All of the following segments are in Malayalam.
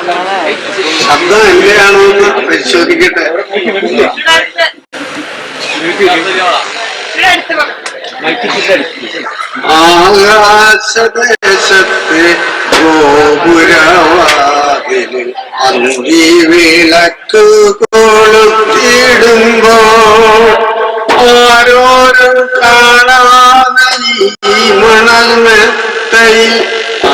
ശബ്ദം എവിടെയാണോ എന്ന് പരിശോധിക്കട്ടെ. ആകാശദേശത്തെ ഗോപുരവാതിലിൽ അന്തി വിളക്ക് കൊളുത്തിടുമ്പോൾ ആരോരും കാണാതെ ഈ മണൽ മെത്തയിൽ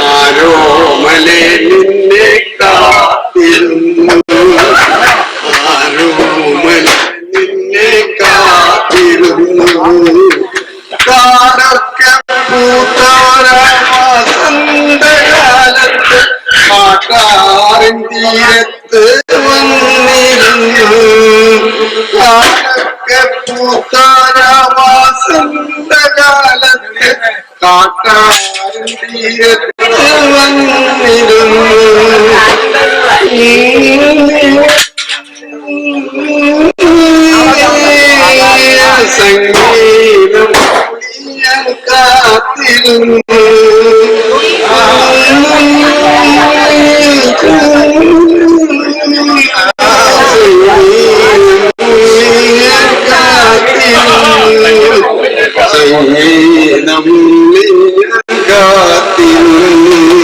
ആരോമലെ നിന്നെ കാത്തിരുന്നു. ആരോമലെ നിന്നെ കാത്തിരുന്നു. കാടൊക്കെ പൂത്തോര വസന്തകാലത്ത് കാട്ടാറിൻ തീരത്ത് വന്നിരുന്നു. കാടൊക്കെ പൂത്തോര വസന്തകാലത്ത് കാട്ടാറിൻ തീരത്ത് വന്നിരുന്നു. സംഗീതം കാത്തിരുന്നു. സംഗീതം കാത്തിരുന്നു.